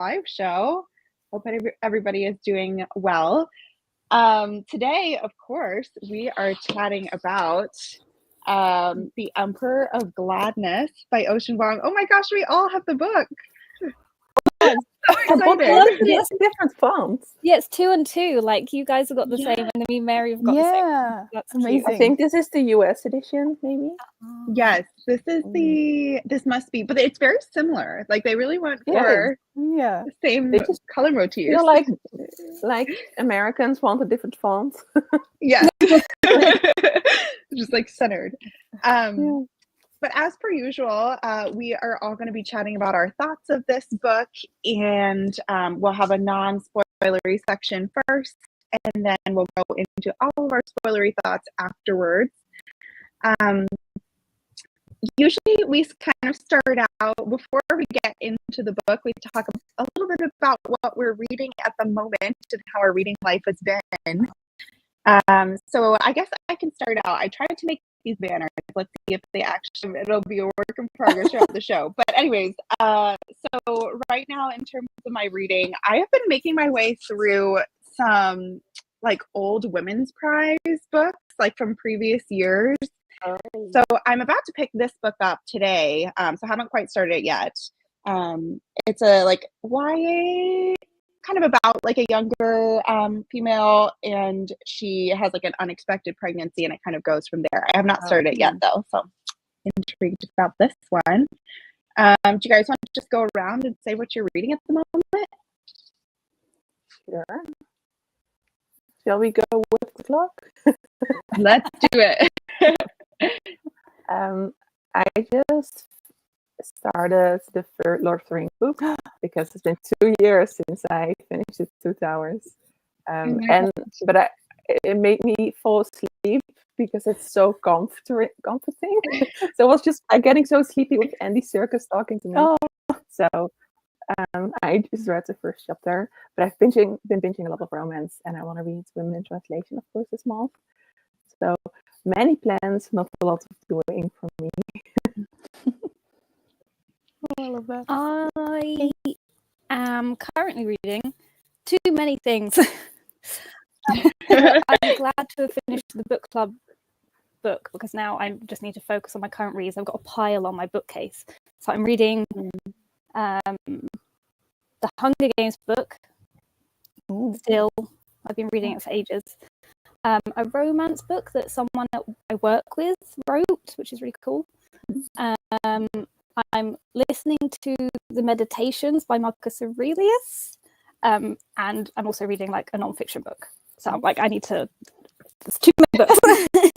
live show. Hope everybody is doing well. Today, of course, we are chatting about The Emperor of Gladness by Ocean Vuong. Oh my gosh, we all have the book. Yes. So excited. Yes, different fonts. Yeah, it's 2 and 2. Like you guys have got the same, and then me and Mary have got the same. That's amazing. cute. I think this is the US edition, maybe. Yes, this is this must be, but it's very similar. Like they really went for the same color motifs. You know, like Americans want a different font. Yeah. Just like centered. But as per usual, we are all going to be chatting about our thoughts of this book, and we'll have a non-spoilery section first, and then we'll go into all of our spoilery thoughts afterwards. Usually we kind of start out, before we get into the book, we talk a little bit about what we're reading at the moment and how our reading life has been. So I guess I can start out. I tried to make these banners. Let's see if they actually, it'll be a work in progress throughout the show. But anyways, so right now in terms of my reading, I have been making my way through some like old women's prize books, like from previous years. So I'm about to pick this book up today. So I haven't quite started it yet. It's a like YA, kind of about like a younger female, and she has like an unexpected pregnancy, and it kind of goes from there. I have not started it yet though, so I'm intrigued about this one. Do you guys want to just go around and say what you're reading at the moment? Sure. Shall we go with the clock? Let's do it. I just started the third Lord of the Rings book because it's been 2 years since I finished the Two Towers, but it made me fall asleep because it's so comforting. So I was just getting so sleepy with Andy Serkis talking to me. So I just read the first chapter, but I've been binging a lot of romance, and I want to read Women in Translation, of course, this month. So many plans, not a lot of doing for me. I love that. I am currently reading too many things. I'm glad to have finished the book club book, because now I just need to focus on my current reads. I've got a pile on my bookcase. So I'm reading the Hunger Games book. Still, I've been reading it for ages. A romance book that someone that I work with wrote, which is really cool. I'm listening to the Meditations by Marcus Aurelius, and I'm also reading like a non-fiction book. So I'm like, I need to. It's too many books.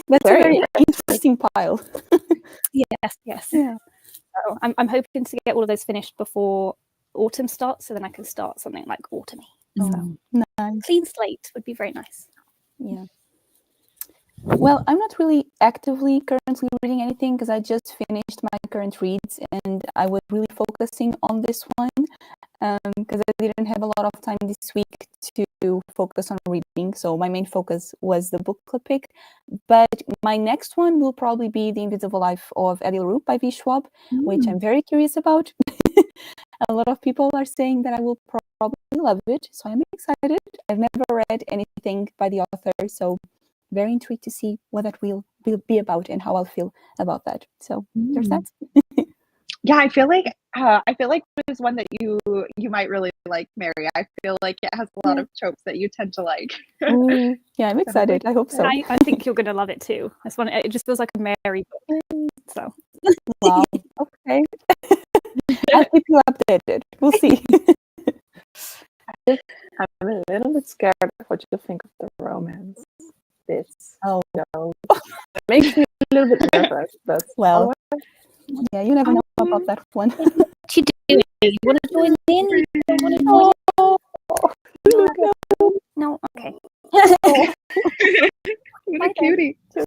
That's a very interesting pile. Yes. Yeah. So I'm hoping to get all of those finished before autumn starts, so then I can start something like autumny. So nice. Clean slate would be very nice. Yeah. Well, I'm not really actively currently reading anything because I just finished my current reads, and I was really focusing on this one because I didn't have a lot of time this week to focus on reading. So my main focus was the book club pick. But my next one will probably be The Invisible Life of Eddie LaRue by V. Schwab, which I'm very curious about. A lot of people are saying that I will probably love it, so I'm excited. I've never read anything by the author, so very intrigued to see what that will be about and how I'll feel about that. So there's that. Yeah, I feel like there's one that you might really like, Mary. I feel like it has a lot of tropes that you tend to like. Yeah, I'm excited. I hope so. I think you're going to love it too. This one, it just feels like a Mary book. So wow. Okay. I'll keep you updated. We'll see. I'm a little bit scared of what you think of the romance. No. It makes me a little bit nervous, but well, yeah, you never know about that one. What you doing? You want to join in? You don't want to join in? No. Okay. What a cutie. So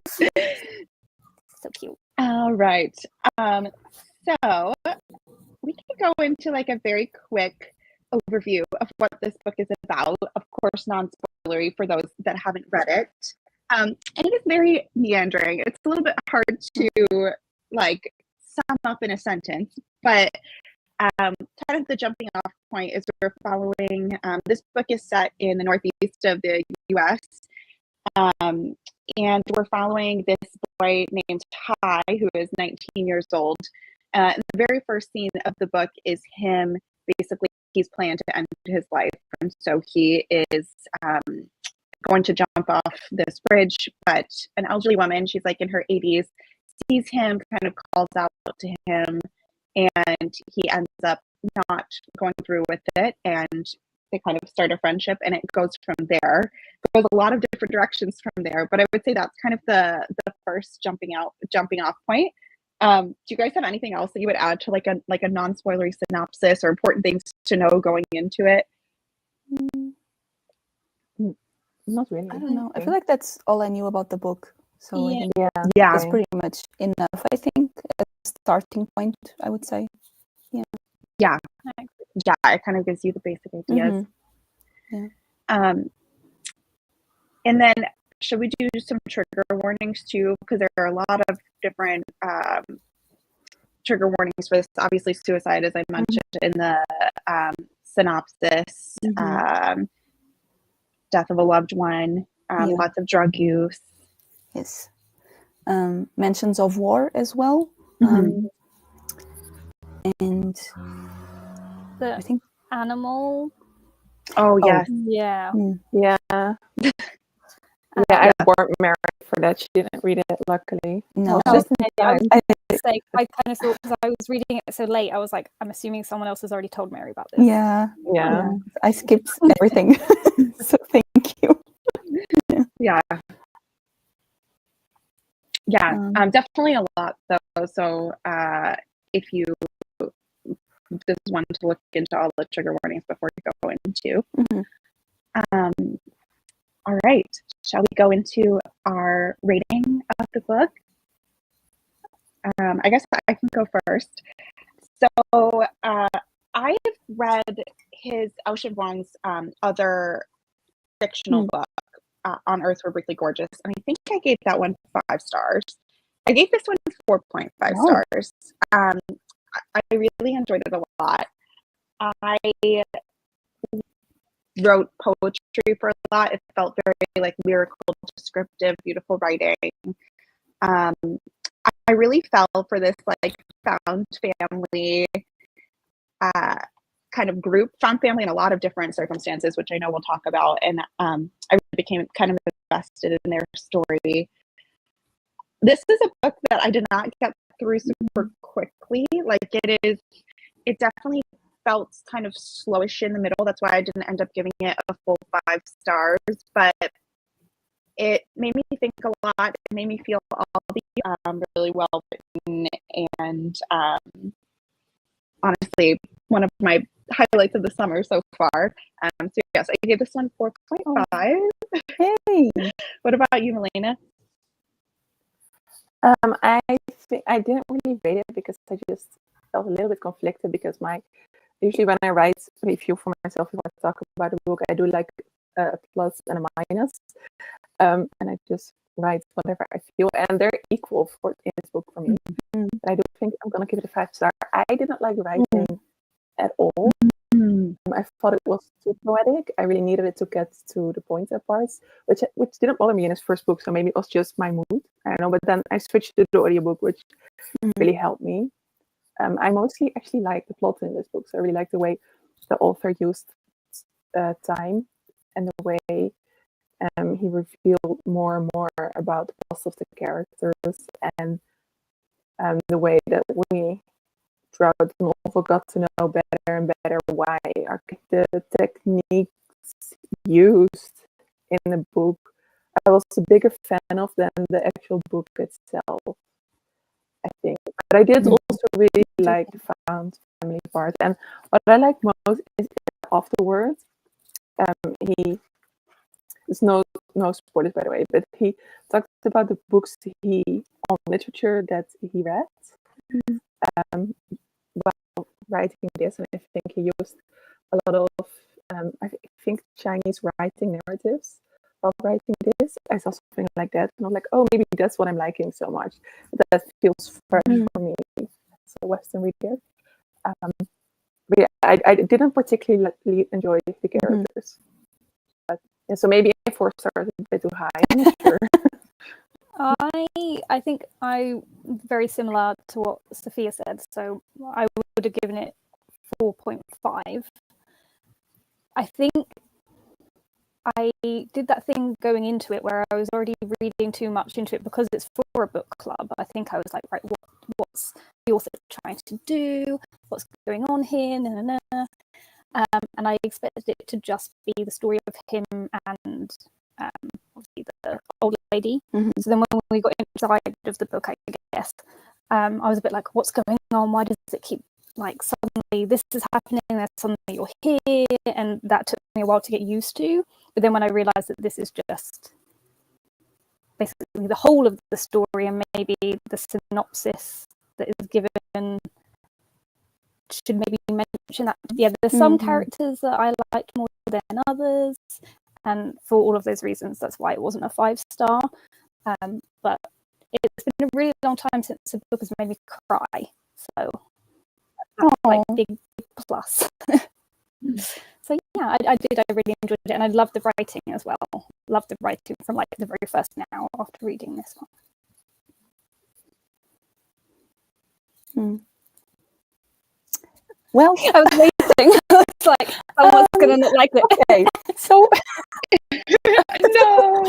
cute. All right. So we can go into like a very quick overview of what this book is about. Of course, non-spoilery for those that haven't read it. And it is very meandering. It's a little bit hard to like sum up in a sentence, but kind of the jumping off point is we're following, this book is set in the northeast of the US. And we're following this boy named Ty, who is 19 years old. And the very first scene of the book is him, basically, he's planned to end his life. And so he is going to jump off this bridge, but an elderly woman, she's like in her 80s, sees him, kind of calls out to him, and he ends up not going through with it. And they kind of start a friendship, and it goes from there. It goes a lot of different directions from there, but I would say that's kind of the first jumping off point. Do you guys have anything else that you would add to like a non-spoilery synopsis or important things to know going into it? Not really. I don't know. I feel like that's all I knew about the book. So I think Yeah. it's pretty much enough, I think, as a starting point, I would say. Yeah, it kind of gives you the basic ideas. And then should we do some trigger warnings too? Because there are a lot of different trigger warnings for this. Obviously, suicide, as I mentioned in the synopsis, death of a loved one, lots of drug use. Yes. Mentions of war as well. And I think animal. Oh yes. Yeah. Yeah. I weren't married for that. She didn't read it, luckily. No. I kind of thought, because I was reading it so late, I was like, I'm assuming someone else has already told Mary about this. Yeah. Yeah. I skipped everything. So thank you. Yeah. Definitely a lot though. So if you just want to look into all the trigger warnings before you go into. All right. Shall we go into our rating of the book? I guess I can go first. So I've read Ocean Vuong's other fictional book, On Earth We're Briefly Gorgeous, and I think I gave that one 5 stars. I gave this one 4.5 stars. I really enjoyed it a lot. I wrote poetry for a lot. It felt very like lyrical, descriptive, beautiful writing. I really fell for this like found family kind of group, found family in a lot of different circumstances, which I know we'll talk about. And I really became kind of invested in their story. This is a book that I did not get through super quickly. Like it definitely felt kind of slowish in the middle. That's why I didn't end up giving it a full 5 stars, but it made me think a lot. It made me feel all the really well written, and honestly, one of my highlights of the summer so far. So yes, I gave this one 4.5. Hey. What about you, Milena? I think I didn't really rate it because I just felt a little bit conflicted, because usually when I write a review for myself, if I talk about a book, I do like a plus and a minus, and I just write whatever I feel, and they're equal in this book for me. But I do think I'm gonna give it a 5 star. I didn't like writing at all. I thought it was too poetic. I really needed it to get to the pointed parts, which didn't bother me in his first book, so maybe it was just my mood. I don't know, but then I switched to the audiobook, which really helped me. I mostly actually like the plot in this book, so I really like the way the author used time, and the way he revealed more and more about the past of the characters, and the way that we throughout the novel got to know better and better why the techniques used in the book. I was a bigger fan of than the actual book itself, I think. But I did also really like the found family part. And what I like most is afterwards, there's no spoilers, by the way, but he talked about the books on literature that he read while writing this, and I think he used a lot of I think Chinese writing narratives while writing this. I saw something like that, and I'm like, oh, maybe that's what I'm liking so much. That feels fresh for me as a Western reader. But yeah, I didn't particularly enjoy the characters. But, yeah, so maybe 4 stars is a bit too high. I'm not sure. I think I very similar to what Sophia said. So I would have given it 4.5. I think I did that thing going into it where I was already reading too much into it because it's for a book club. I think I was like, right, what's the author trying to do? What's going on here? And I expected it to just be the story of him and obviously the old lady. So then when we got inside of the book, I guess, I was a bit like, what's going on? Why does it keep like suddenly this is happening, then suddenly you're here? And that took me a while to get used to. But then when I realized that this is just basically the whole of the story and maybe the synopsis that is given should maybe mention that, yeah, there's some characters that I liked more than others, and for all of those reasons, that's why it wasn't a 5-star. But it's been a really long time since a book has made me cry, so that's like big plus. So yeah, I really enjoyed it, and I loved the writing as well. Loved the writing from like the very first now after reading this one. Well, I was waiting. I was like, someone's gonna not like it. Okay, so No.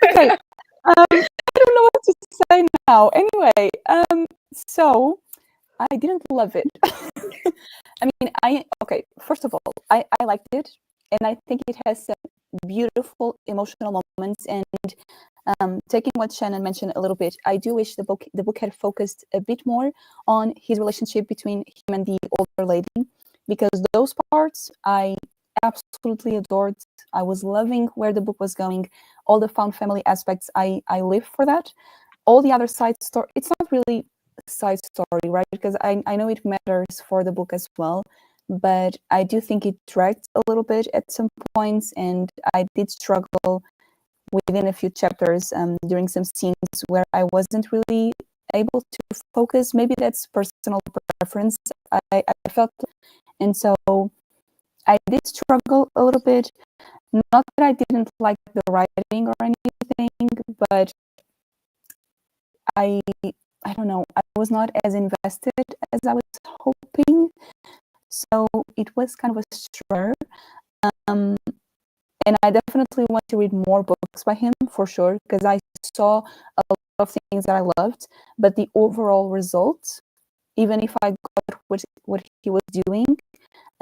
okay. I don't know what to say now. Anyway, so I didn't love it. I mean, first of all, I liked it, and I think it has some beautiful emotional moments. And taking what Shannon mentioned a little bit, I do wish the book had focused a bit more on his relationship between him and the older lady, because those parts I absolutely adored. I was loving where the book was going. All the found family aspects, I live for that. All the other side story, it's not really a side story, right? Because I know it matters for the book as well, but I do think it dragged a little bit at some points, and I did struggle within a few chapters during some scenes where I wasn't really able to focus. Maybe that's personal preference, I felt. And so I did struggle a little bit. Not that I didn't like the writing or anything, but I don't know, I was not as invested as I was hoping. So it was kind of a struggle. And I definitely want to read more books by him for sure, because I saw a lot of things that I loved, but the overall result, even if I got what he was doing,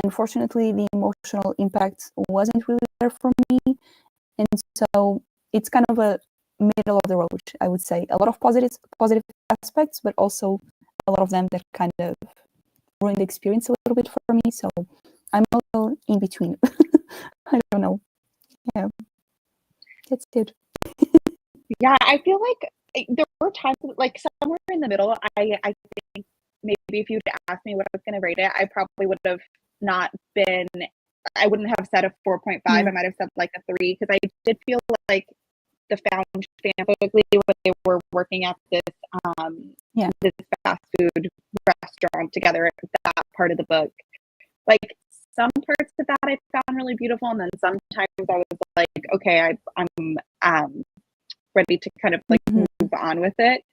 unfortunately the emotional impact wasn't really there for me. And so it's kind of a middle of the road, I would say. A lot of positive aspects, but also a lot of them that kind of ruined the experience a little bit for me. So I'm a little in between. I don't know. Yeah, that's good. Yeah, I feel like there were times like somewhere in the middle. I think maybe if you'd asked me what I was going to rate it, I probably would have not been. I wouldn't have said a 4.5. I might have said like a 3, because I did feel like the found family, when they were working at this this fast food restaurant together, that part of the book, like some parts of that I found really beautiful, and then sometimes I was like, okay, I'm ready to kind of like move on with it.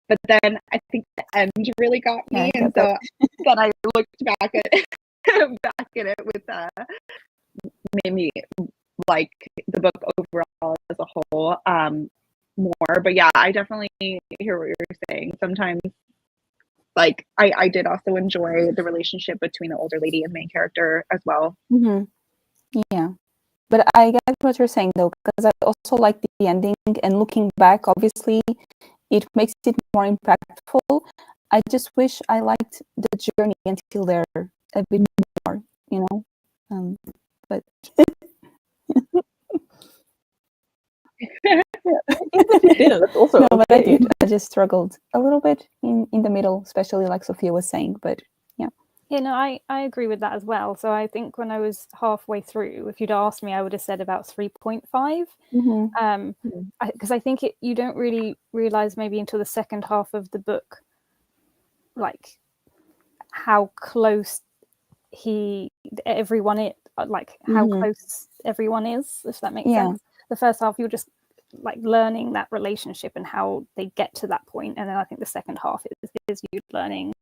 But then I think the end really got me, and so then I looked back at it with made me like the book overall as a whole more. But yeah, I definitely hear what you're saying. Sometimes like I did also enjoy the relationship between the older lady and main character as well. Yeah, but I get what you're saying though, because I also like the ending, and looking back, obviously it makes it more impactful. I just wish I liked the journey until there a bit more, you know. But That's also no, but I okay. did. I just struggled a little bit in the middle, especially like Sophia was saying. But yeah. Yeah, no, I agree with that as well. So I think when I was halfway through, if you'd asked me, I would have said about 3.5. Because I think you don't really realize maybe until the second half of the book, like how close everyone is, like how close everyone is, if that makes sense. The first half you're just like learning that relationship and how they get to that point, and then I think the second half is you learning,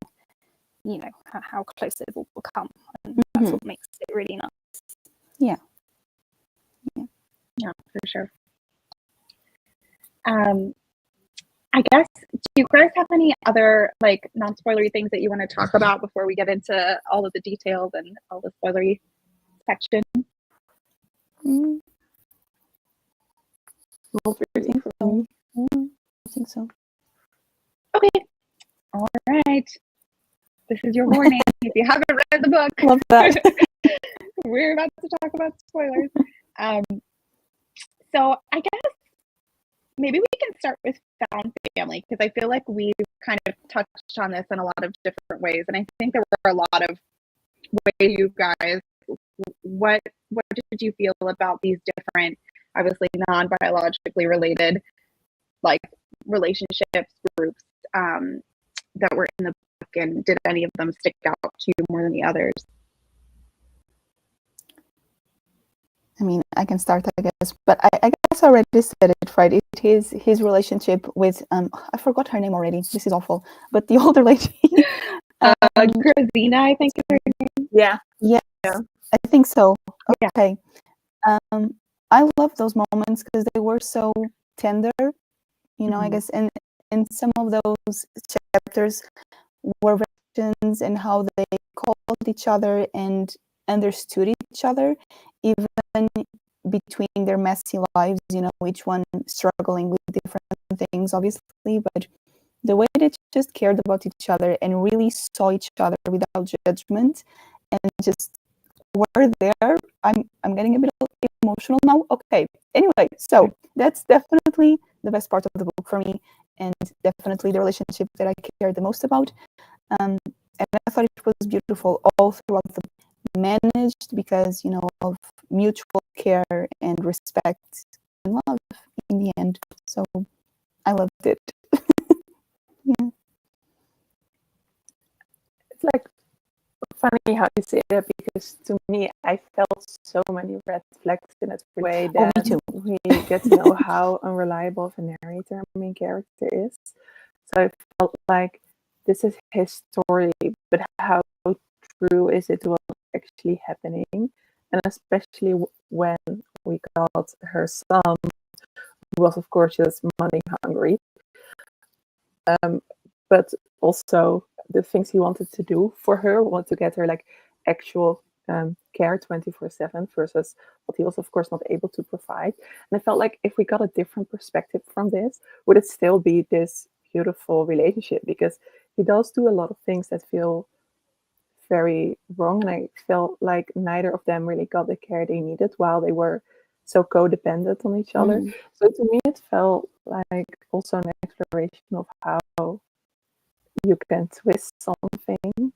you know, how close they've all become, and that's what makes it really nice. Yeah, for sure. I guess, do you guys have any other like non-spoilery things that you want to talk about before we get into all of the details and all the spoilery section? Not really for me. I think so. Okay. All right. This is your warning. If you haven't read the book, Love that. we're about to talk about spoilers. So I guess maybe we can start with found family, because I feel like we've kind of touched on this in a lot of different ways, and I think there were a lot of ways you guys. What did you feel about these different, obviously non-biologically related, like relationships, groups that were in the book, and did any of them stick out to you more than the others? I mean, I can start, I guess, but I guess I already said it, right? It is his relationship with, I forgot her name already. This is awful. But the older lady. Grazina, I think is her name. Yeah. Yes, I think so. Okay. I love those moments because they were so tender, you know, I guess, and some of those chapters were reflections and how they called each other and understood each other, even between their messy lives, you know, each one struggling with different things, obviously, but the way they just cared about each other and really saw each other without judgment and just were there. I'm getting a bit emotional now. Okay. Anyway, so that's definitely the best part of the book for me, and definitely the relationship that I cared the most about. And I thought it was beautiful all throughout the managed because, you know, of mutual care and respect and love in the end. So I loved it. Yeah. It's like funny how you say that, because to me I felt so many red flags in that way that me too. we get to know how unreliable of a narrator our main character is. So I felt like this is his story, but how true is it to what's actually happening? And especially when we got her son, who was of course just money hungry, but also the things he wanted to do for her, want to get her like actual care 24/7 versus what he was of course not able to provide. And I felt like if we got a different perspective from this, would it still be this beautiful relationship? Because he does do a lot of things that feel very wrong, and I felt like neither of them really got the care they needed while they were so codependent on each other. So to me it felt like also an exploration of how you can twist something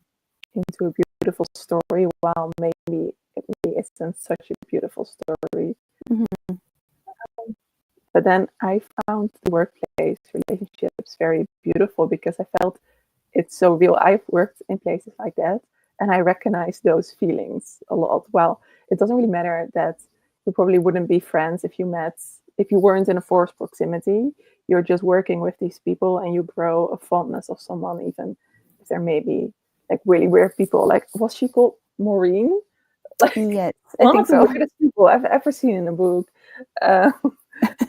into a beautiful story while maybe it really isn't such a beautiful story. But then I found the workplace relationships very beautiful because I felt it's so real. I've worked in places like that, and I recognize those feelings a lot. Well, it doesn't really matter that you probably wouldn't be friends if you weren't in a forced proximity. You're just working with these people and you grow a fondness of someone, even if there may be like really weird people. Like, was she called Maureen? Like, yes, one I think of the so. weirdest people I've ever seen in a book. And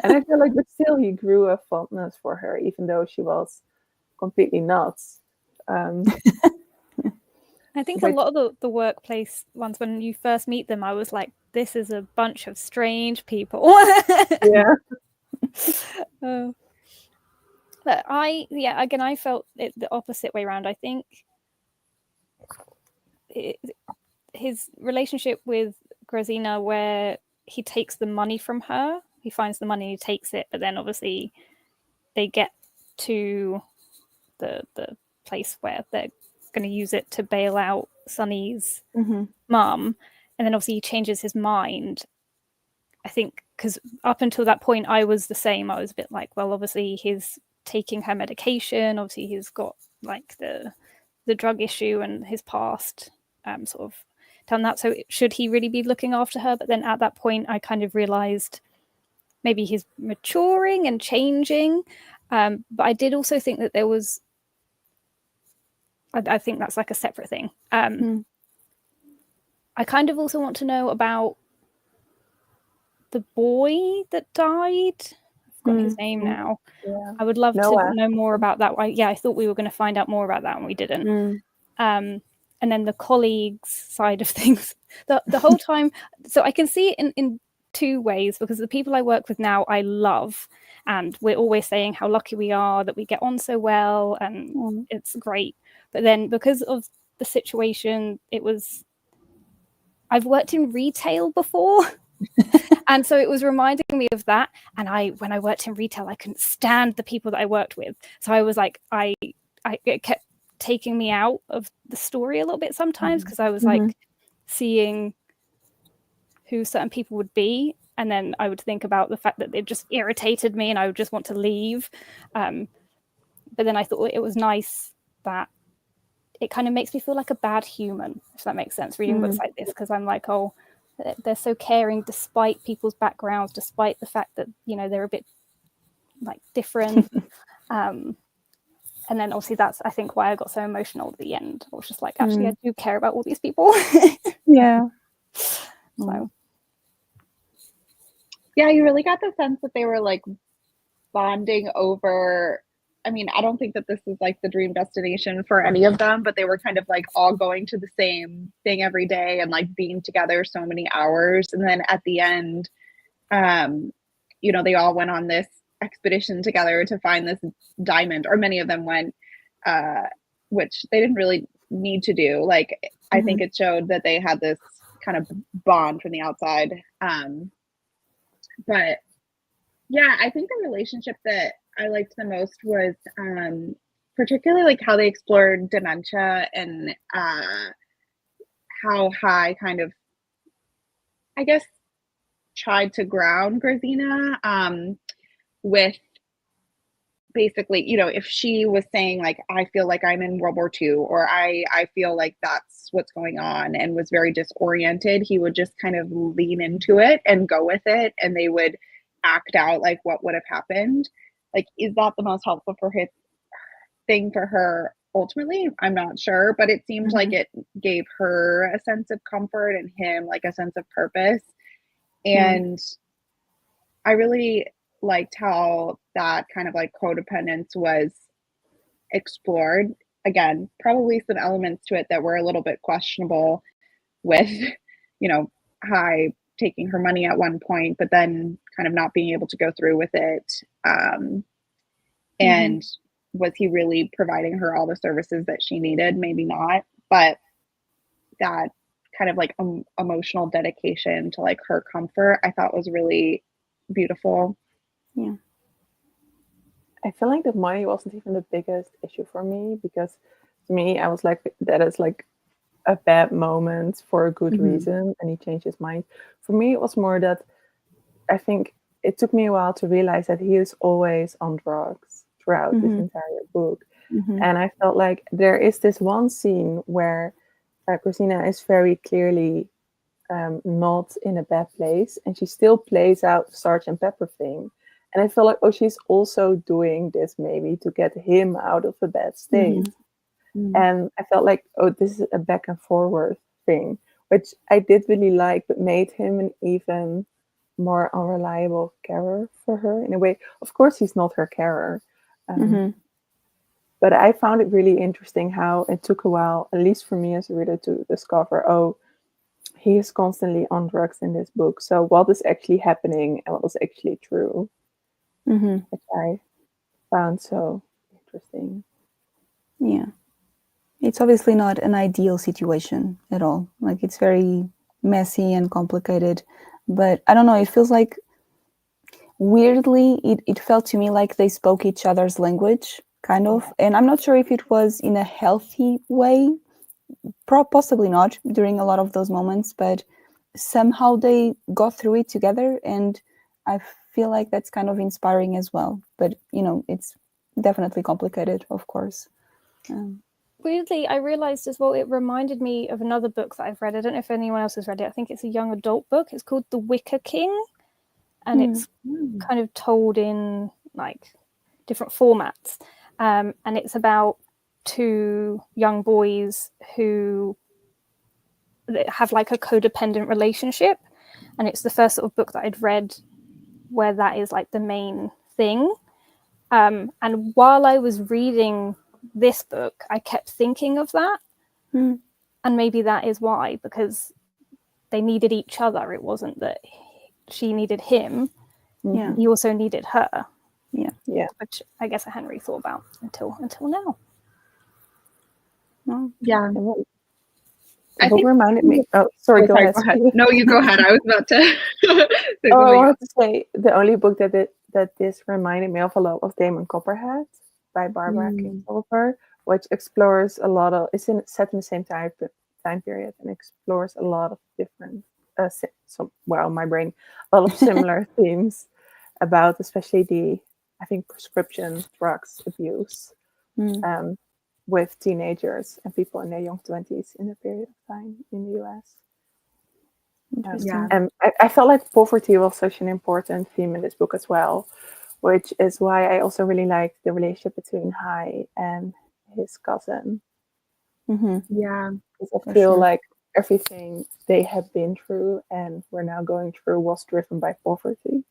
I feel like, but still, he grew a fondness for her, even though she was completely nuts. I think a lot of the workplace ones, when you first meet them, I was like, this is a bunch of strange people. Yeah. But I felt it the opposite way around. I think his relationship with Grazina, where he takes the money from her, he finds the money, he takes it, but then obviously they get to the place where they're going to use it to bail out Sunny's mum, and then obviously he changes his mind. I think because up until that point I was the same. I was a bit like, well, obviously he's taking her medication, obviously he's got like the the drug issue and his past sort of done that. So should he really be looking after her? But then at that point, I kind of realized maybe he's maturing and changing. But I did also think that there was, I think that's like a separate thing. I kind of also want to know about the boy that died. I've forgotten his name now. Yeah. I would love Noah. to know more about that. I thought we were going to find out more about that, and we didn't. And then the colleagues side of things, the whole time. So I can see it in two ways, because the people I work with now I love, and we're always saying how lucky we are that we get on so well, and it's great. But then because of the situation, I've worked in retail before. And so it was reminding me of that. And when I worked in retail, I couldn't stand the people that I worked with. So I was like, it kept taking me out of the story a little bit sometimes, because I was like seeing who certain people would be. And then I would think about the fact that they just irritated me and I would just want to leave. But then I thought it was nice that it kind of makes me feel like a bad human, if that makes sense, reading books like this, because I'm like, oh, they're so caring despite people's backgrounds, despite the fact that, they're a bit like different. And then obviously that's, I think, why I got so emotional at the end. I was just like, actually, I do care about all these people. Yeah. So. Yeah, you really got the sense that they were like bonding over, I mean, I don't think that this is like the dream destination for any of them, but they were kind of like all going to the same thing every day and like being together so many hours. And then at the end, they all went on this expedition together to find this diamond, or many of them went, which they didn't really need to do. Like, I think it showed that they had this kind of bond from the outside. But yeah, I think the relationship that I liked the most was particularly like how they explored dementia and how Hai kind of, I guess, tried to ground Grazina with basically, if she was saying like, I feel like I'm in World War II, or I feel like that's what's going on, and was very disoriented, he would just kind of lean into it and go with it, and they would act out like what would have happened. Like, is that the most helpful for his thing for her ultimately? I'm not sure, but it seemed like it gave her a sense of comfort and him like a sense of purpose. And I really liked how that kind of like codependence was explored. Again, probably some elements to it that were a little bit questionable with, Hai taking her money at one point, but then kind of not being able to go through with it. And was he really providing her all the services that she needed? Maybe not, but that kind of like emotional dedication to like her comfort, I thought was really beautiful. Yeah. I feel like the money wasn't even the biggest issue for me, because to me, I was like, that is like a bad moment for a good reason, and he changed his mind. For me, it was more that I think it took me a while to realize that he is always on drugs throughout this entire book. And I felt like there is this one scene where Christina is very clearly not in a bad place, and she still plays out the Sgt. Pepper thing. And I feel like, oh, she's also doing this maybe to get him out of a bad state. And I felt like, oh, this is a back and forward thing, which I did really like, but made him an even more unreliable carer for her in a way. Of course, he's not her carer. But I found it really interesting how it took a while, at least for me as a reader, to discover, oh, he is constantly on drugs in this book. So what is actually happening and what was actually true, which I found so interesting. Yeah. It's obviously not an ideal situation at all. Like, it's very messy and complicated. But I don't know, it feels like, weirdly, it felt to me like they spoke each other's language, kind of. And I'm not sure if it was in a healthy way. Possibly not during a lot of those moments, but somehow they got through it together, and I feel like that's kind of inspiring as well. But it's definitely complicated, of course. weirdly, I realized as well, it reminded me of another book that I've read. I don't know if anyone else has read it. I think it's a young adult book. It's called The Wicker King, and it's kind of told in like different formats. And it's about two young boys who have like a codependent relationship. And it's the first sort of book that I'd read where that is like the main thing. And while I was reading this book, I kept thinking of that. And maybe that is why, because they needed each other. It wasn't that she needed him. Yeah. He also needed her. Yeah. Which I guess I hadn't really thought about until now. No. Yeah. The book reminded me. Oh, sorry. Go ahead. No, you go ahead. I was about to. I wanted to say the only book that this reminded me of a lot of Damon Copperhead by Barbara Kingsolver, which explores a lot of. It's set in the same time period and explores a lot of different. My brain, a lot of similar themes about, especially I think prescription drugs abuse. With teenagers and people in their young 20s in a period of time in the US. And I felt like poverty was such an important theme in this book as well, which is why I also really liked the relationship between Hai and his cousin. Yeah. Because I feel like everything they had been through and were now going through was driven by poverty.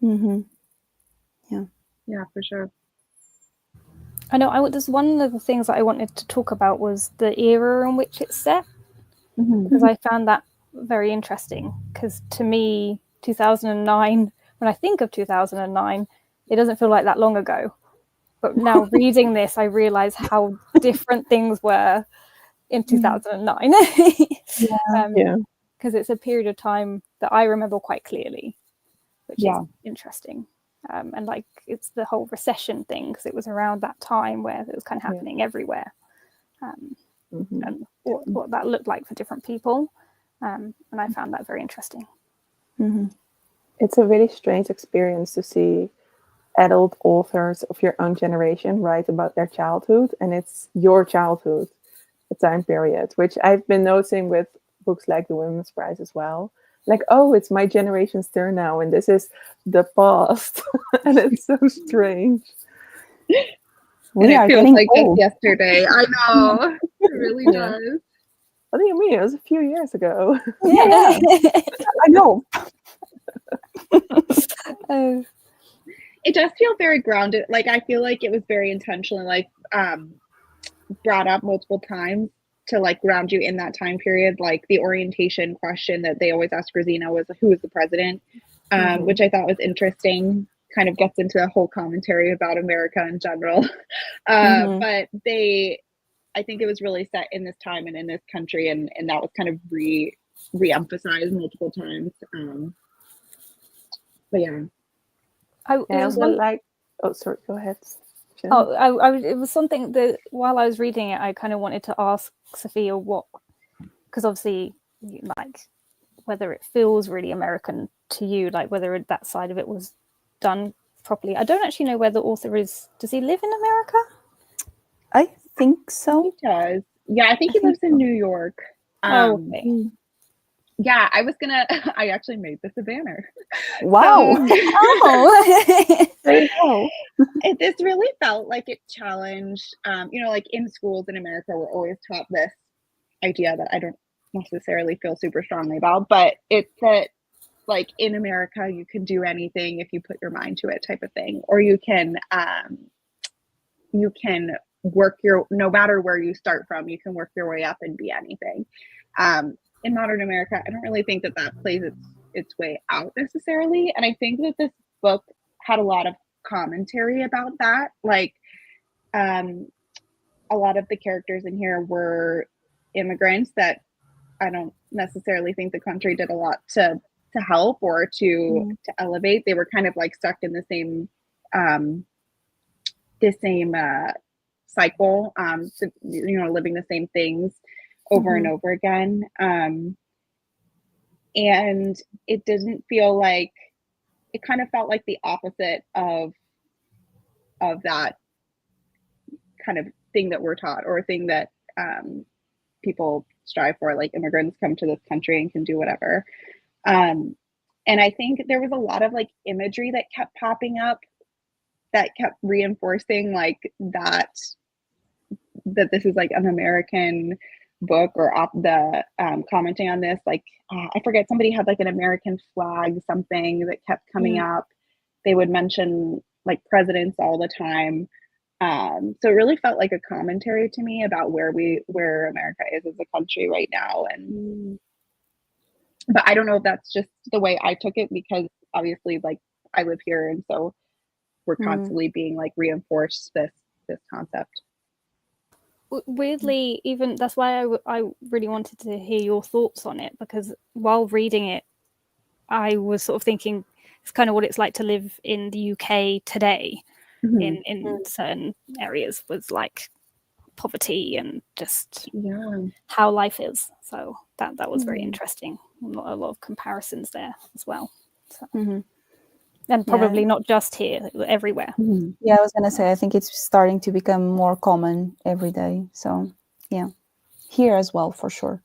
Yeah, for sure. I know. There's one of the things that I wanted to talk about was the era in which it's set, because I found that very interesting. Because to me, 2009, when I think of 2009, it doesn't feel like that long ago. But now reading this, I realize how different things were in 2009. Because it's a period of time that I remember quite clearly, which is interesting. And like it's the whole recession thing, because it was around that time where it was kind of happening everywhere, and what that looked like for different people, and I found that very interesting. It's a really strange experience to see adult authors of your own generation write about their childhood, and it's your childhood, the time period, which I've been noticing with books like The Women's Prize as well. Like, oh, it's my generation's turn now, and this is the past. And it's so strange. We are getting like old. Just yesterday. I know. It really does. What do you mean? It was a few years ago. Yeah. I know. It does feel very grounded. Like, I feel like it was very intentional, like brought up multiple times to like ground you in that time period. Like the orientation question that they always ask Rosina was, who is the president? Which I thought was interesting. Kind of gets into a whole commentary about America in general. But I think it was really set in this time and in this country, and that was kind of re-emphasized multiple times. But yeah. I also like. Oh, sorry. Go ahead. It was something that while I was reading it, I kind of wanted to ask Sophia because obviously, like, whether it feels really American to you, like whether that side of it was done properly. I don't actually know where the author is. Does he live in America? I think so. He does. Yeah, I think he lives in New York. Okay. Yeah, I actually made this a banner. Wow. There you go. This really felt like it challenged, like in schools in America, we're always taught this idea that I don't necessarily feel super strongly about, but it's that like in America, you can do anything if you put your mind to it, type of thing, or you can work no matter where you start from, you can work your way up and be anything. In modern America, I don't really think that plays its way out necessarily. And I think that this book had a lot of commentary about that. Like, a lot of the characters in here were immigrants that I don't necessarily think the country did a lot to help or to elevate. They were kind of like stuck in the same cycle, living the same things over and over again. And it didn't feel like, it kind of felt like the opposite of that kind of thing that we're taught, or a thing that people strive for, like immigrants come to this country and can do whatever. And I think there was a lot of like imagery that kept popping up that kept reinforcing like that this is like an American book, or the commenting on this, like I forget, somebody had like an American flag something that kept coming up. They would mention like presidents all the time. So it really felt like a commentary to me about where America is as a country right now. And but I don't know if that's just the way I took it, because obviously like I live here, and so we're constantly being like reinforced this concept. Weirdly, even that's why I really wanted to hear your thoughts on it, because while reading it, I was sort of thinking it's kind of what it's like to live in the UK today, in certain areas, with like poverty and just how life is. So that was very interesting. A lot of comparisons there as well. So. And probably not just here, everywhere. Yeah, I was going to say, I think it's starting to become more common every day. So, yeah, here as well, for sure.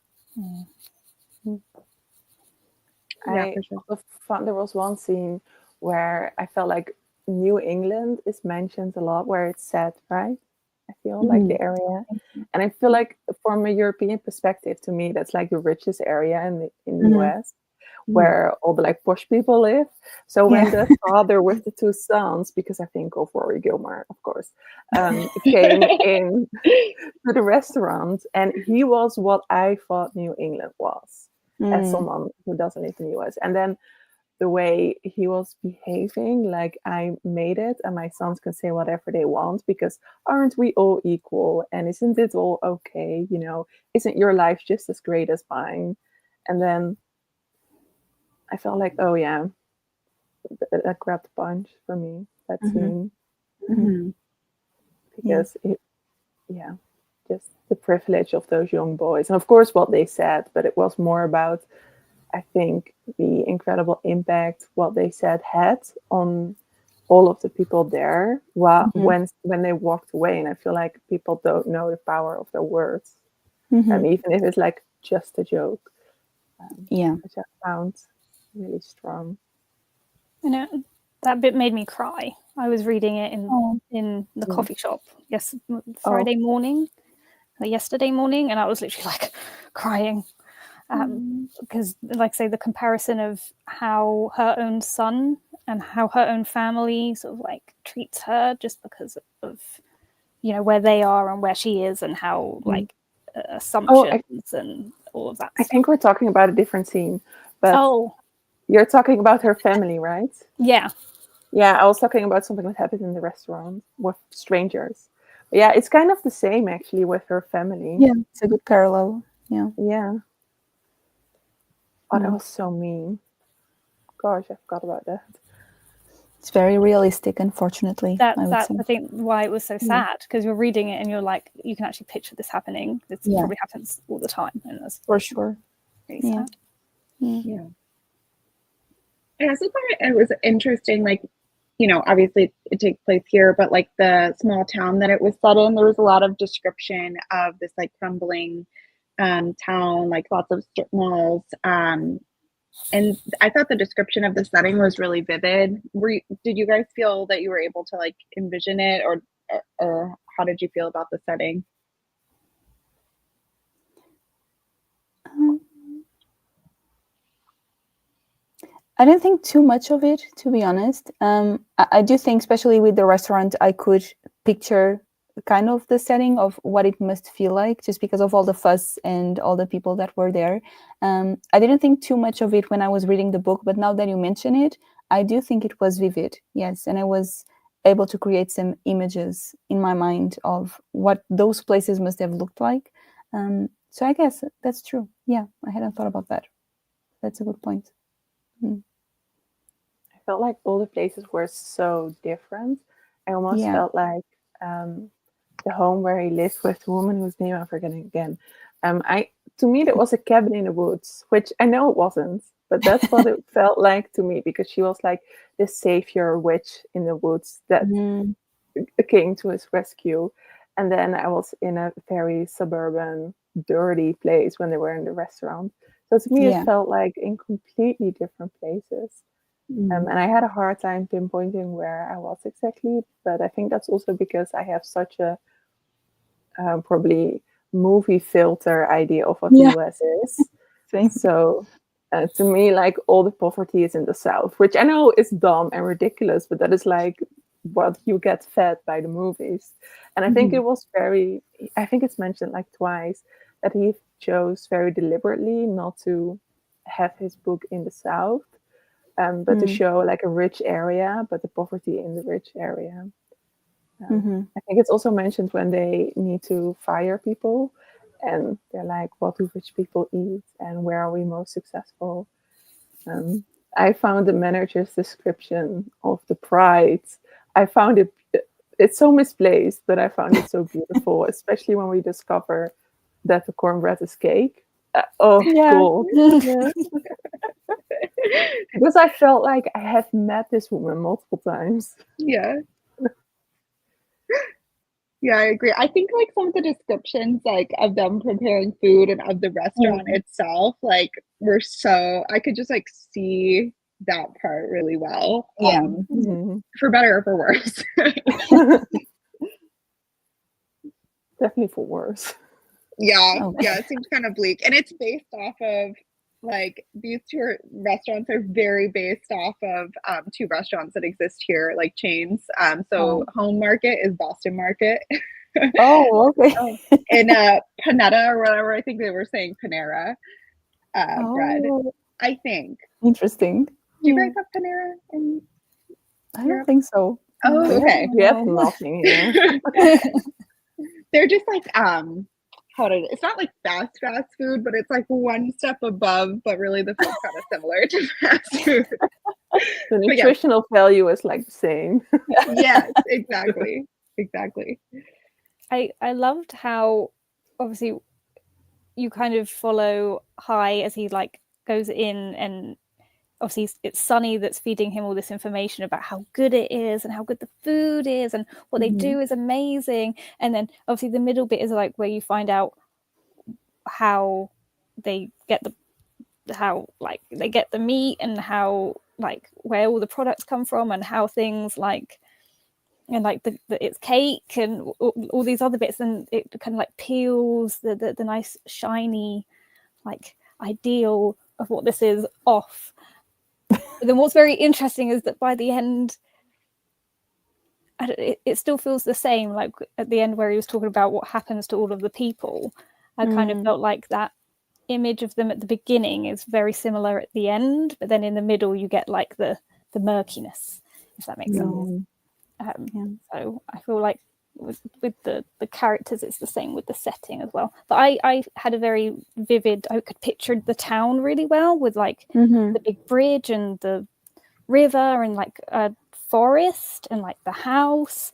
I also found there was one scene where I felt like New England is mentioned a lot, where it's set, right? I feel like the area. And I feel like from a European perspective, to me, that's like the richest area in the US. Where all the like posh people live. So when the father with the two sons, because I think of Rory Gilmore, of course, came in to the restaurant, and he was what I thought New England was, as someone who doesn't live in the US. And then the way he was behaving, like I made it, and my sons can say whatever they want, because aren't we all equal? And isn't it all okay? You know, isn't your life just as great as mine? And then I felt like, oh yeah, that grabbed the punch for me, that scene. Because just the privilege of those young boys. And of course what they said, but it was more about, I think, the incredible impact what they said had on all of the people there when they walked away. And I feel like people don't know the power of their words. And even if it's like just a joke, which I found really strong. You know, that bit made me cry. I was reading it in the coffee shop yesterday morning, and I was literally like crying, because, like I say, the comparison of how her own son and how her own family sort of like treats her, just because of where they are and where she is, and how like assumptions and all of that. I think we're talking about a different scene, but you're talking about her family, right? Yeah. Yeah, I was talking about something that happened in the restaurant with strangers. But yeah, it's kind of the same actually with her family. Yeah, it's a good parallel. Yeah. Yeah. Oh, that was so mean. Gosh, I forgot about that. It's very realistic, unfortunately. That's I think why it was so sad, because you're reading it and you're like, you can actually picture this happening. This probably happens all the time, and that's for sure really sad. Yeah. I also thought it was interesting, like, obviously it takes place here, but like the small town that it was set in, there was a lot of description of this like crumbling town, like lots of strip malls. And I thought the description of the setting was really vivid. Did you guys feel that you were able to like envision it, or how did you feel about the setting? I didn't think too much of it, to be honest. I do think, especially with the restaurant, I could picture kind of the setting of what it must feel like, just because of all the fuss and all the people that were there. I didn't think too much of it when I was reading the book, but now that you mention it, I do think it was vivid, yes. And I was able to create some images in my mind of what those places must have looked like. So I guess that's true. Yeah, I hadn't thought about that. That's a good point. I felt like all the places were so different. I almost felt like the home where he lived with the woman whose name I'm forgetting again. To me, that was a cabin in the woods, which I know it wasn't, but that's what it felt like to me, because she was like this savior witch in the woods that came to his rescue. And then I was in a very suburban, dirty place when they were in the restaurant. So to me, Yeah. it felt like in completely different places. And I had a hard time pinpointing where I was exactly. But I think that's also because I have such a probably movie filter idea of what the Yeah. US is. Same. So to me, like all the poverty is in the South, which I know is dumb and ridiculous, but that is like what you get fed by the movies. And I think it was I think it's mentioned like twice that he chose very deliberately not to have his book in the South, but to show like a rich area, but the poverty in the rich area. I think it's also mentioned when they need to fire people and they're like, what do rich people eat and where are we most successful? I found the manager's description of the pride. I found it's so misplaced, but I found it so beautiful, especially when we discover that the cornbread is cake. Yeah. God. Yeah. Because I felt like I have met this woman multiple times. Yeah. Yeah, I agree. I think like some of the descriptions like of them preparing food and of the restaurant itself, like were so I could just like see that part really well. Yeah. For better or for worse. Definitely for worse. Yeah, Oh. yeah, it seems kind of bleak. And it's based off of like these two restaurants are very based off of two restaurants that exist here, like chains. So Home Market is Boston Market. Oh, okay. And Panetta or whatever, I think they were saying Panera bread. I think. Interesting. Do you guys have Panera in I don't think so. Oh, okay. We have nothing here. They're just like it's not like fast food, but it's like one step above, but really the food's kind of similar to fast food. The nutritional value is like the same. Yes, exactly. I loved how obviously you kind of follow Hai as he like goes in, and obviously it's Sunny that's feeding him all this information about how good it is and how good the food is and what they do is amazing. And then obviously the middle bit is like where you find out how they get the meat and how like where all the products come from and how things like and like it's cake and all these other bits, and it kind of like peels the nice shiny like ideal of what this is off. But then what's very interesting is that by the end it still feels the same, like at the end where he was talking about what happens to all of the people. I kind of felt like that image of them at the beginning is very similar at the end, but then in the middle you get like the murkiness, if that makes sense. So I feel like with the characters it's the same with the setting as well. But I had a very vivid, I could picture the town really well with like the big bridge and the river and like a forest and like the house.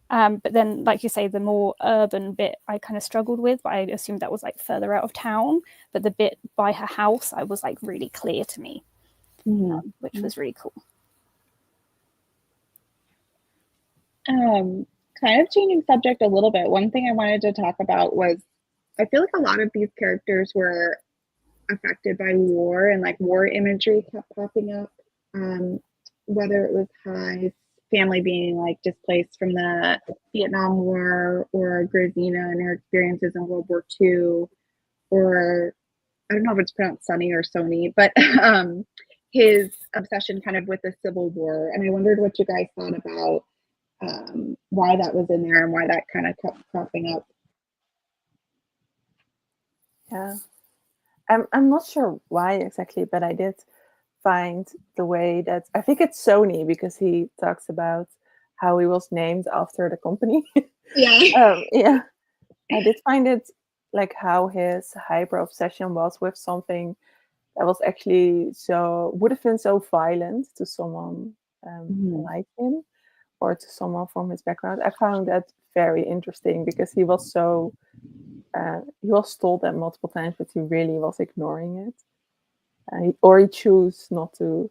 But then, like you say, the more urban bit I kind of struggled with, but I assumed that was like further out of town. But the bit by her house, I was like really clear to me, which was really cool. Kind of changing subject a little bit. One thing I wanted to talk about was I feel like a lot of these characters were affected by war and like war imagery kept popping up. Whether it was Hai's family being like displaced from the Vietnam War or Grazina and her experiences in World War II, or I don't know if it's pronounced Sunny or Sony, but his obsession kind of with the Civil War. And I wondered what you guys thought about why that was in there and why that kind of kept cropping up. Yeah, I'm not sure why exactly, but I did find the way that I think it's Sony because he talks about how he was named after the company. Yeah. I did find it like how his hyper obsession was with something that was actually would have been so violent to someone like him or to someone from his background. I found that very interesting because he was so he was told that multiple times, but he really was ignoring it. He chose not to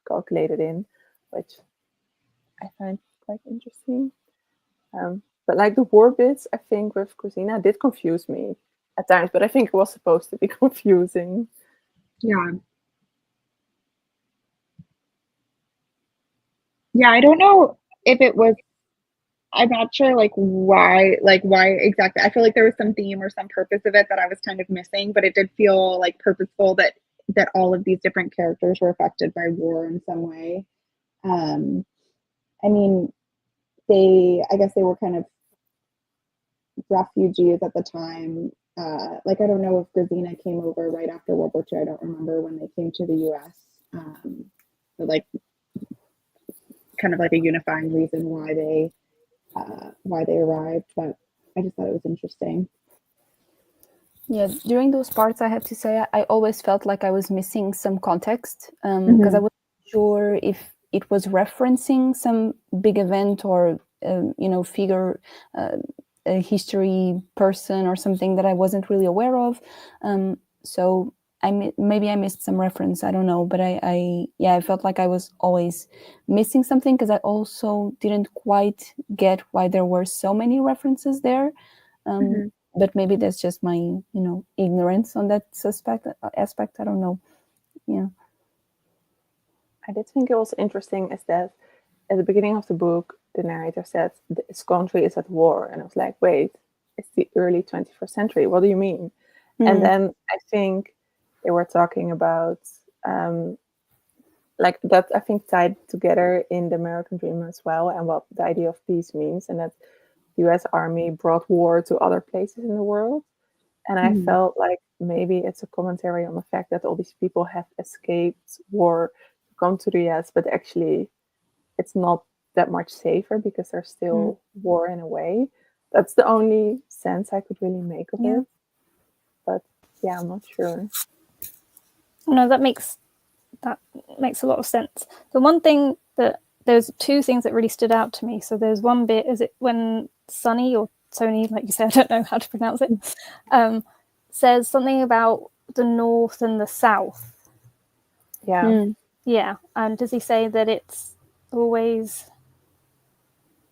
calculate it in, which I find quite interesting. But like the war bits, I think with Christina did confuse me at times, but I think it was supposed to be confusing. Yeah. Yeah, I don't know if it was, I'm not sure why exactly. I feel like there was some theme or some purpose of it that I was kind of missing, but it did feel like purposeful that all of these different characters were affected by war in some way. I mean, I guess they were kind of refugees at the time. Like, I don't know if Grazina came over right after World War II. I don't remember when they came to the US. But like, kind of like a unifying reason why they arrived. But I just thought it was interesting. Yeah, during those parts, I have to say, I always felt like I was missing some context because I wasn't sure if it was referencing some big event or figure, a history person or something that I wasn't really aware of. So maybe I missed some reference. I don't know, but I felt like I was always missing something because I also didn't quite get why there were so many references there. But maybe that's just my, ignorance on that aspect. I don't know. Yeah. I did think it was interesting is that at the beginning of the book, the narrator said this country is at war. And I was like, wait, it's the early 21st century. What do you mean? And then I think they were talking about like that, I think tied together in the American dream as well, and what the idea of peace means, and that the US Army brought war to other places in the world. And I felt like maybe it's a commentary on the fact that all these people have escaped war to come to the US, but actually it's not that much safer because there's still war in a way. That's the only sense I could really make of it. But yeah, I'm not sure. No, that makes a lot of sense. The one thing that there's two things that really stood out to me. So there's one bit, is it when Sonny or Tony, like you said, I don't know how to pronounce it, says something about the North and the South. Yeah. Yeah. And does he say that it's always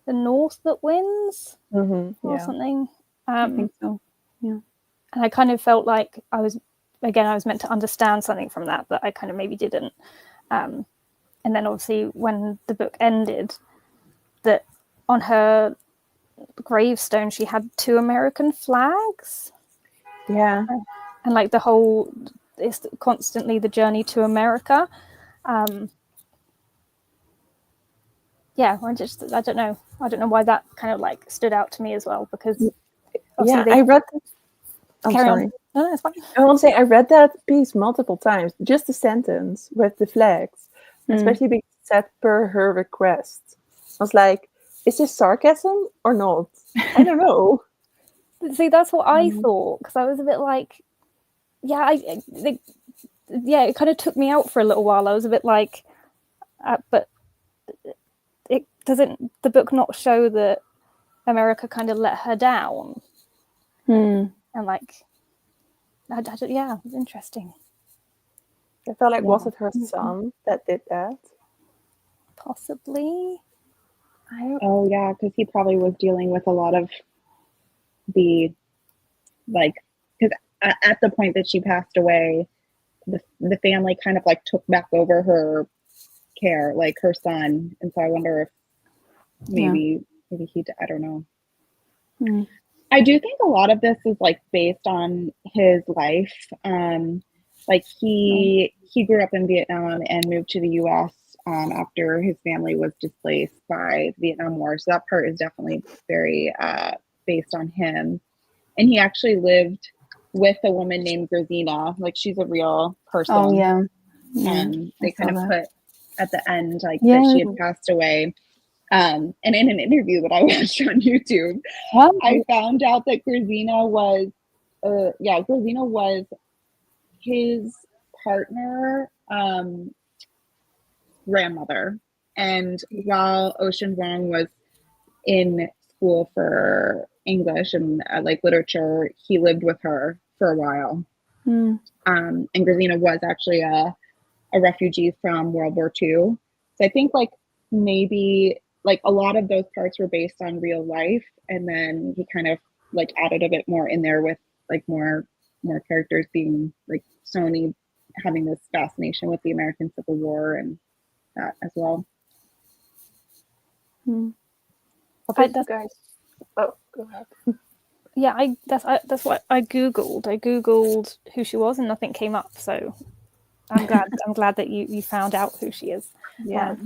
the North that wins or something? I think so. Yeah. And I kind of felt like I was meant to understand something from that, but I kind of maybe didn't. And then obviously when the book ended, that on her gravestone she had 2 American flags. Yeah. And like the whole, it's constantly the journey to America. Yeah, I don't know why that kind of like stood out to me as well, because I read that. Carry on. No, it's fine. I want to say I read that piece multiple times, just the sentence with the flags, especially because it said per her request. I was like, is this sarcasm or not? I don't know. See, that's what I thought, because I was a bit like, it kind of took me out for a little while. I was a bit like, but it doesn't the book not show that America kind of let her down? And like, it was interesting. I felt like, was it her son that did that? Possibly. Oh yeah, because he probably was dealing with a lot of the, like, because at the point that she passed away, the family kind of like took back over her care, like her son, and so I wonder if maybe he, I don't know. I do think a lot of this is like based on his life. Like he grew up in Vietnam and moved to the US after his family was displaced by the Vietnam War. So that part is definitely very based on him. And he actually lived with a woman named Grazina. Like, she's a real person. Oh yeah. They kind of put at the end like Yeah. that she had passed away. And in an interview that I watched on YouTube, I found out that Grazina was his partner, grandmother. And while Ocean Vuong was in school for English and like literature, he lived with her for a while. And Grazina was actually a refugee from World War II. So I think like maybe like a lot of those parts were based on real life. and then he kind of like added a bit more in there with like more characters being like Sony having this fascination with the American Civil War and that as well. Okay, guys. Oh, go ahead. Yeah, that's what I googled. I googled who she was, and nothing came up. So I'm glad that you found out who she is. Yeah.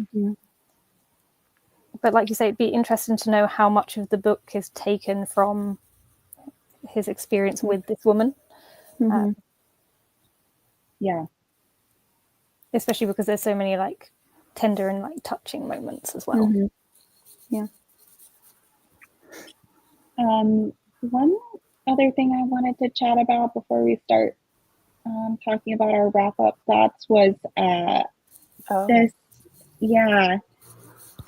But like you say, it'd be interesting to know how much of the book is taken from his experience with this woman. Yeah. Especially because there's so many like tender and like touching moments as well. Yeah. One other thing I wanted to chat about before we start talking about our wrap-up thoughts was this. Yeah.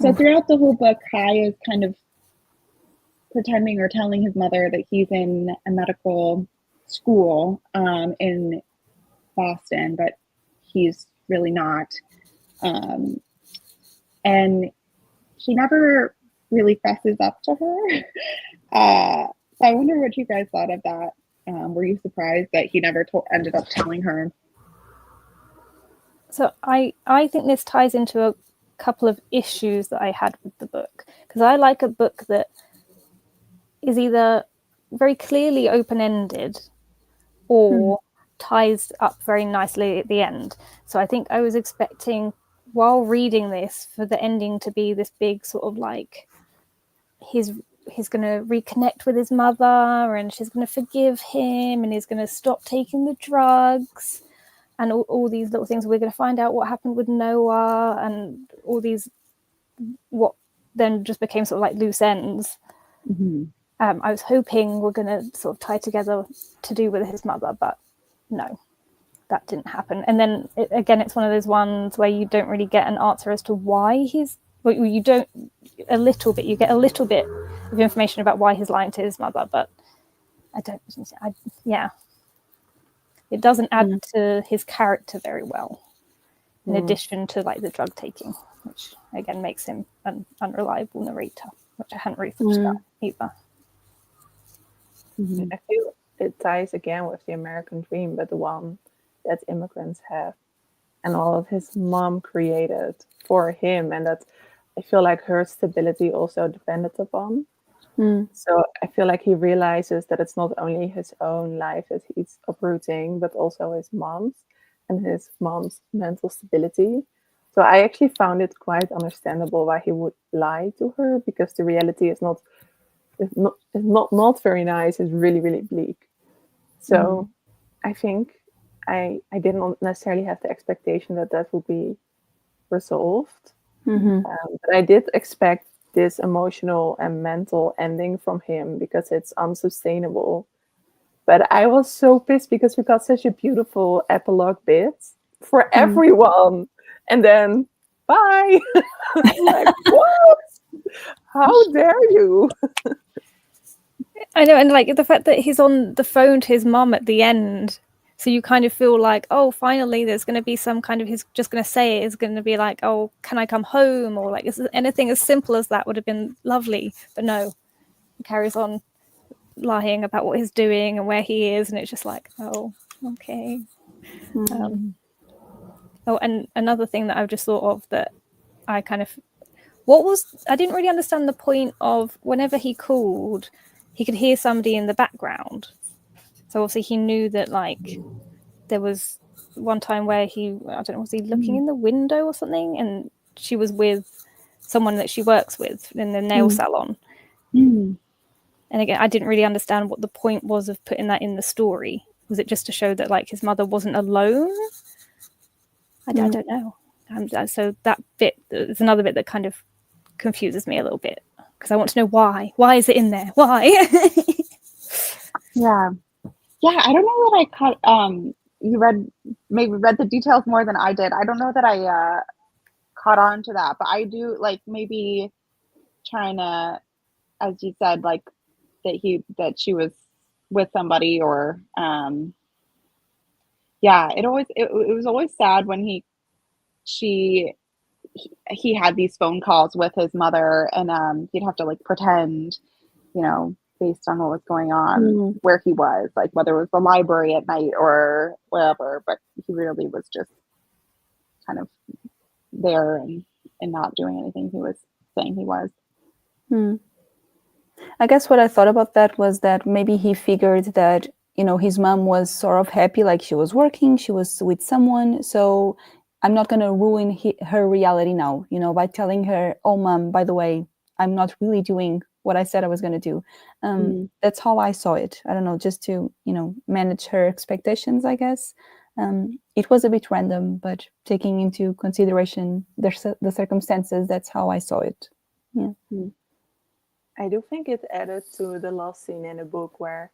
So throughout the whole book, Kai is kind of pretending or telling his mother that he's in a medical school in Boston, but he's really not. And he never really fesses up to her. So I wonder what you guys thought of that. Were you surprised that he never ended up telling her? So I think this ties into a couple of issues that I had with the book, because I like a book that is either very clearly open-ended or ties up very nicely at the end. So I think I was expecting, while reading this, for the ending to be this big sort of like he's going to reconnect with his mother and she's going to forgive him and he's going to stop taking the drugs and all these little things. We're going to find out what happened with Noah and all these, what then just became sort of like loose ends. I was hoping we're going to sort of tie together to do with his mother, but no, that didn't happen. And then again, it's one of those ones where you don't really get an answer as to why you get a little bit of information about why he's lying to his mother, but it doesn't add to his character very well, in addition to like the drug taking, which again makes him an unreliable narrator, which I hadn't really thought about either. I feel it ties again with the American dream, but the one that immigrants have and all of his mom created for him, and that I feel like her stability also depended upon. So I feel like he realizes that it's not only his own life that he's uprooting, but also his mom's and his mom's mental stability. So I actually found it quite understandable why he would lie to her, because the reality is not very nice. It's really, really bleak. So I think I didn't necessarily have the expectation that would be resolved. But I did expect this emotional and mental ending from him, because it's unsustainable. But I was so pissed because we got such a beautiful epilogue bit for everyone. And then, bye. I'm like, what? How dare you? I know, and like the fact that he's on the phone to his mum at the end, so you kind of feel like, oh, finally there's going to be some kind of, he's just going to say it, is going to be like, oh, can I come home? Or like anything as simple as that would have been lovely. But no, he carries on lying about what he's doing and where he is. And it's just like, oh, okay. And another thing that I've just thought of that I kind of, I didn't really understand the point of whenever he called, he could hear somebody in the background. So obviously he knew that like there was one time where was he looking in the window or something, and she was with someone that she works with in the nail salon. And again, I didn't really understand what the point was of putting that in the story. Was it just to show that like his mother wasn't alone? I don't know. So that bit is another bit that kind of confuses me a little bit, because I want to know why. Why is it in there? Why? Yeah, I don't know that I caught. You maybe read the details more than I did. I don't know that I caught on to that, but I do like maybe trying to, as you said, like that she was with somebody, or it was always sad when he had these phone calls with his mother, and he'd have to like pretend based on what was going on, where he was, like whether it was the library at night or wherever, but he really was just kind of there and not doing anything he was saying he was. I guess what I thought about that was that maybe he figured that, his mom was sort of happy, like she was working, she was with someone, so I'm not going to ruin her reality now, by telling her, oh, mom, by the way, I'm not really doing what I said I was going to do. That's how I saw it. I don't know, just to, manage her expectations, I guess. It was a bit random, but taking into consideration the circumstances, that's how I saw it. Yeah. I do think it added to the last scene in the book where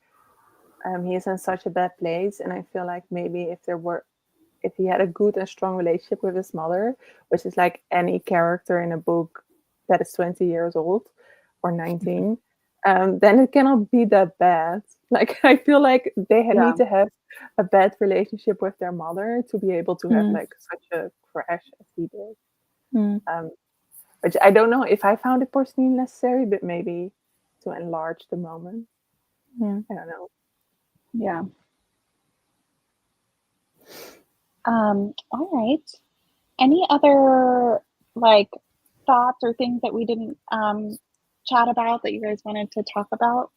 he is in such a bad place, and I feel like maybe if he had a good and strong relationship with his mother, which is like any character in a book that is 20 years old or 19, then it cannot be that bad. Like, I feel like they need to have a bad relationship with their mother to be able to have like such a crash as he did. Which I don't know if I found it personally necessary, but maybe to enlarge the moment. Yeah. I don't know. Yeah. All right. Any other like thoughts or things that we didn't chat about that you guys wanted to talk about?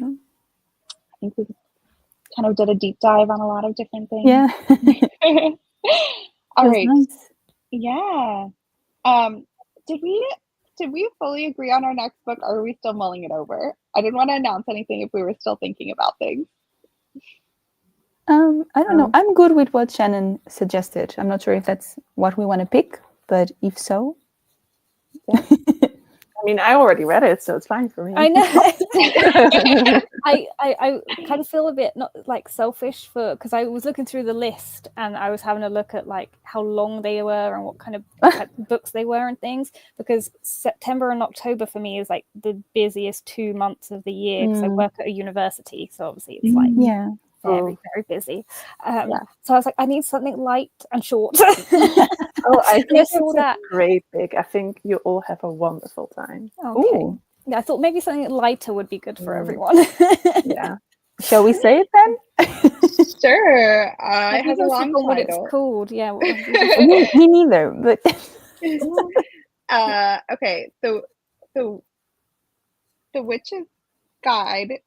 I think we kind of did a deep dive on a lot of different things. Yeah. All right. Nice. Yeah. Did we fully agree on our next book, or are we still mulling it over? I didn't want to announce anything if we were still thinking about things. I don't know. I'm good with what Shannon suggested. I'm not sure if that's what we want to pick, but if so, yeah. I mean, I already read it, so it's fine for me. I know. I kind of feel a bit not like selfish because I was looking through the list and I was having a look at like how long they were and what kind of books they were and things, because September and October for me is like the busiest 2 months of the year because I work at a university, so obviously it's like very, very busy. So I was like, I need something light and short. I think it's a great pick. I think you all have a wonderful time. Okay. Ooh. Yeah, I thought maybe something lighter would be good for everyone. Yeah. Shall we say it then? Sure. It has a long title. What it's called. Yeah. me neither. But okay. So the Witch's Guide.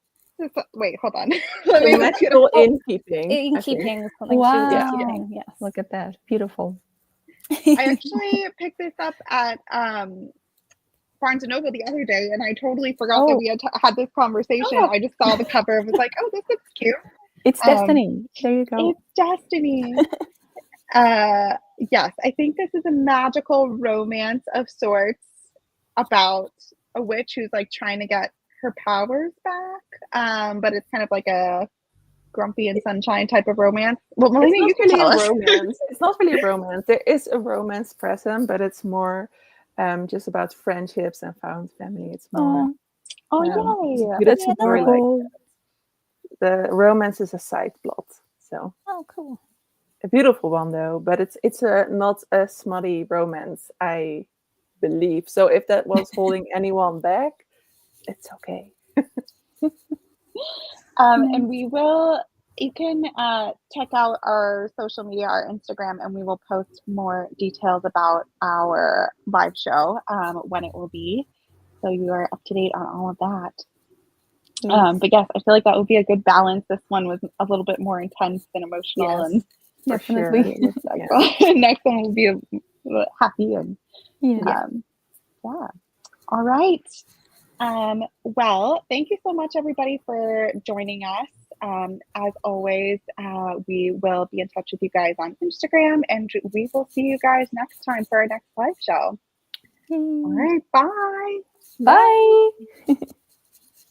Wait, hold on. Let me magical innkeeping. Innkeeping. Wow. Yeah. Yes. Look at that. Beautiful. I actually picked this up at Barnes & Noble the other day, and I totally forgot that we had this conversation. I just saw the cover and was like, oh, this looks cute. It's Destiny. There you go. It's Destiny. Yes, I think this is a magical romance of sorts about a witch who's like trying to get her powers back, but it's kind of like a Grumpy and Sunshine type of romance. Well, Melina, you can tell us. It's not really a romance. There is a romance present, but it's more just about friendships and found family. It's more. That's more like the romance is a side plot. So. Oh, cool. A beautiful one though, but it's not a smutty romance, I believe. So if that was holding anyone back, it's okay. And you can check out our social media, our Instagram, and we will post more details about our live show when it will be. So you are up to date on all of that. Yes. But yes, I feel like that would be a good balance. This one was a little bit more intense and emotional, and definitely. Next one will be happy and All right. Well, thank you so much, everybody, for joining us. As always, we will be in touch with you guys on Instagram, and we will see you guys next time for our next live show. All right. Bye. Bye.